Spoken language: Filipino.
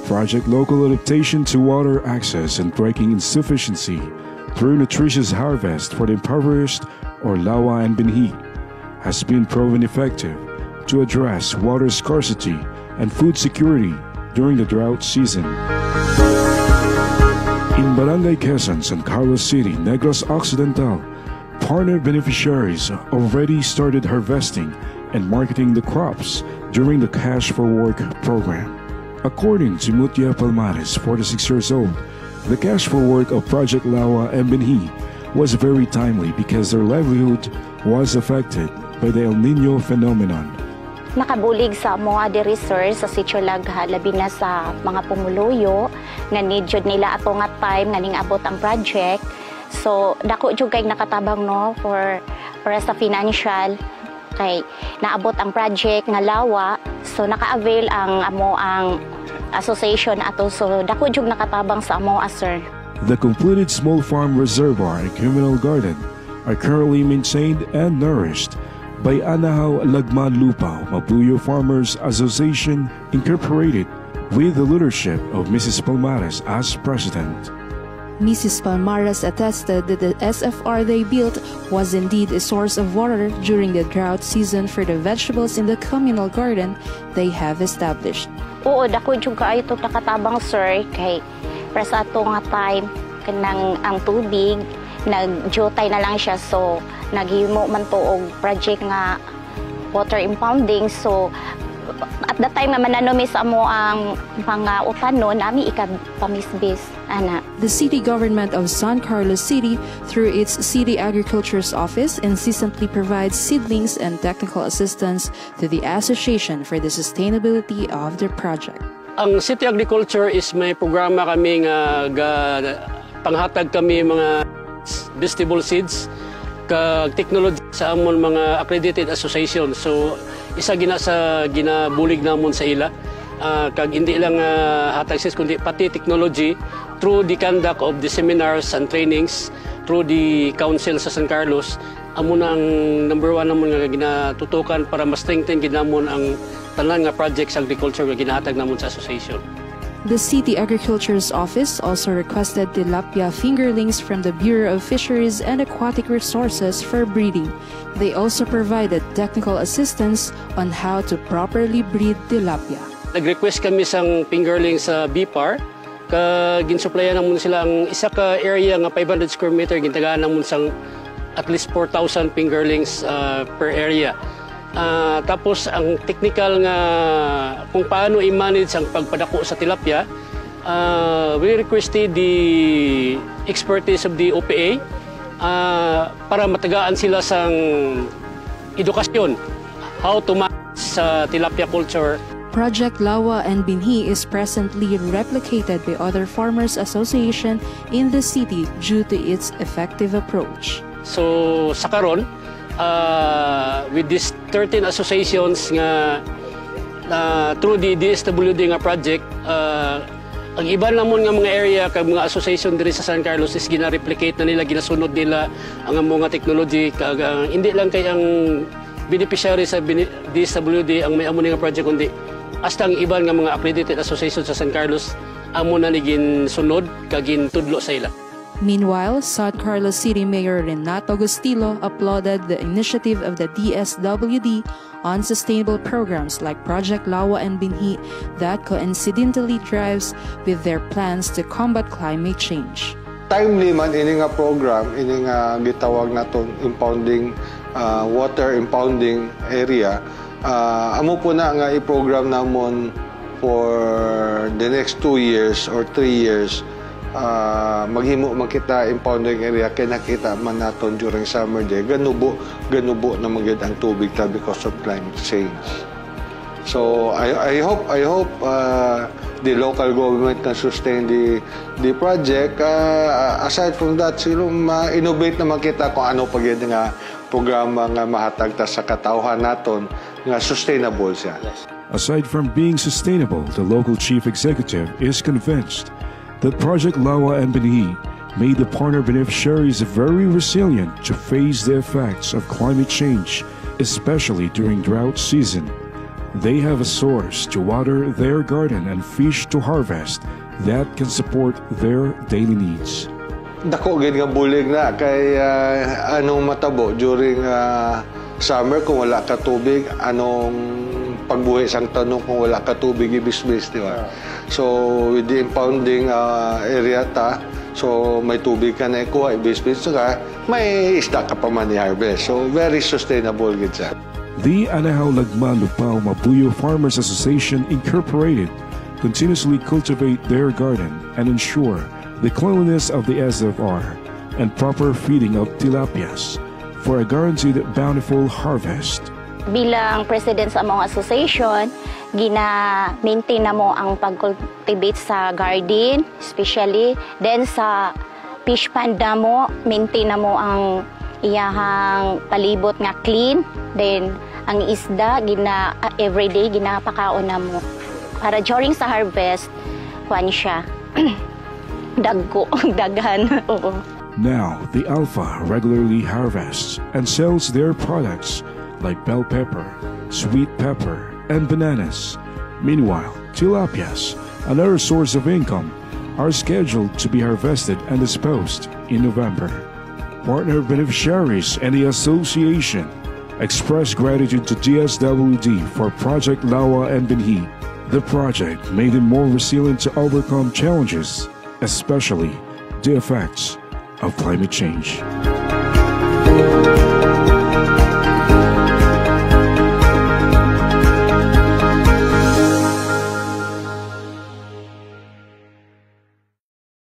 Project Local Adaptation to Water Access and Breaking Insufficiency through Nutritious Harvest for the Impoverished, or LAWA and Binhi, has been proven effective to address water scarcity and food security during the drought season. In Barangay Quezon, San Carlos City, Negros Occidental, partner beneficiaries already started harvesting and marketing the crops during the Cash for Work program. According to Mutia Palmares, 46 years old, the Cash for Work of Project LAWA and Binhi was very timely because their livelihood was affected by the El Nino phenomenon. Nakabulig sa mga diri sir sa Sitio Lagha, labi na sa mga pumuluyo nga need jud nila ato nga time nga ning abot ang project. So dako jud kay nakatabang no para sa financial kay naabot ang project nga LAWA, so naka-avail ang association ato, so dako jud nakatabang sa amo sir. The completed small farm reservoir and communal garden are currently maintained and nourished by Anahaw Lagman Lupao Mabuyo Farmers Association Incorporated with the leadership of Mrs. Palmares as president. Mrs. Palmares attested that the SFR they built was indeed a source of water during the drought season for the vegetables in the communal garden they have established. Oo, dako jud kaayo to nakatabang sir kay para sa ato nga time kanang ang tubig nagjotay na lang siya, so naghimo man to og project nga water impounding. So at that time nga mananomi sa amo ang mga utano nami ikapamisbis ana. The city government of San Carlos City, through its City Agriculture's Office, incessantly provides seedlings and technical assistance to the Association for the Sustainability of the project. Ang City Agriculture is may programa kami nga panghatag kami mga vegetable seeds kag technology sa amon mga accredited association. So isa ginabulig namon sa ila kag hindi lang hatag seeds kundi pati technology through the conduct of the seminars and trainings through the council sa San Carlos. Amo na ang number one namon nga ginatutukan para ma-strengthen ginamon ang tanan nga projects agriculture nga ginahatag namon sa association. The City Agriculture's Office also requested tilapia fingerlings from the Bureau of Fisheries and Aquatic Resources for breeding. They also provided technical assistance on how to properly breed tilapia. Nag-request kami sang fingerlings sa BPAR, kag ginsupplyan namon sila ang isa ka area nga 500 square meter, gintagaan namon sang at least 4,000 fingerlings per area. Tapos ang technical nga kung paano i-manage ang pagpadako sa tilapia, we requested the expertise of the OPA para matagaan sila sang edukasyon how to manage sa tilapia culture. Project LAWA and Binhi is presently replicated by other farmers association in the city due to its effective approach. So sa karon, with these 13 associations nga through the DSWD nga project, ang iba namon nga mga area kag mga association diri sa San Carlos is gina-replicate na nila, ginasunod nila ang mga technology kag hindi lang kay ang beneficiary sa DSWD ang may amo nga project kundi hasta ang iban nga mga accredited association sa San Carlos amo na ni ginsunod kag gintudlo sa ila. Meanwhile, San Carlos City Mayor Renato Agustilo applauded the initiative of the DSWD on sustainable programs like Project LAWA and Binhi that coincidentally drives with their plans to combat climate change. Timely man ini nga program, ini nga gitawag naton impounding water impounding area. Amo po na nga i-program namon for the next 2 years or 3 years. Maghimo man kita impounding area kay nakita man naton during summer day ganubo na magyud ang tubig ta because of climate change. So I hope the local government can sustain the project. Aside from that, sila ma-innovate na makita kung ano pag yun nga programa nga mahatag ta sa katawhan naton nga sustainable siya. Aside from being sustainable, the local chief executive is convinced that Project LAWA and Binhi made the partner beneficiaries very resilient to face the effects of climate change, especially during drought season. They have a source to water their garden and fish to harvest that can support their daily needs. Dako gid nga bulig na kay anong matabo during summer kung wala ka tubig, anong pagbuhi sang tanong kung wala ka tubig ibis-bis, di ba? So with the impounding area so may tubig ka na ikuha ibis-bis, saka may isda ka pa man i-harvest. So very sustainable gid siya. The Anahaw Lagma Lupao Mabuyo Farmers Association Incorporated continuously cultivate their garden and ensure the cleanliness of the SFR and proper feeding of tilapias for a guaranteed bountiful harvest. Bilang president sa among association, gina-maintain na mo ang pag-cultivate sa garden, especially. Then sa fish pond na mo, maintain na mo ang iyahang palibot nga clean. Then ang isda, everyday ginapakaon na mo. Para during sa harvest, kuwan siya. Dagko, daghan. Oo. Now, the Alpha regularly harvests and sells their products like bell pepper, sweet pepper, and bananas. Meanwhile, tilapias, another source of income, are scheduled to be harvested and disposed in November. Partner beneficiaries and the association express gratitude to DSWD for Project Lawa and Binhi. The project made them more resilient to overcome challenges, especially the effects of climate change.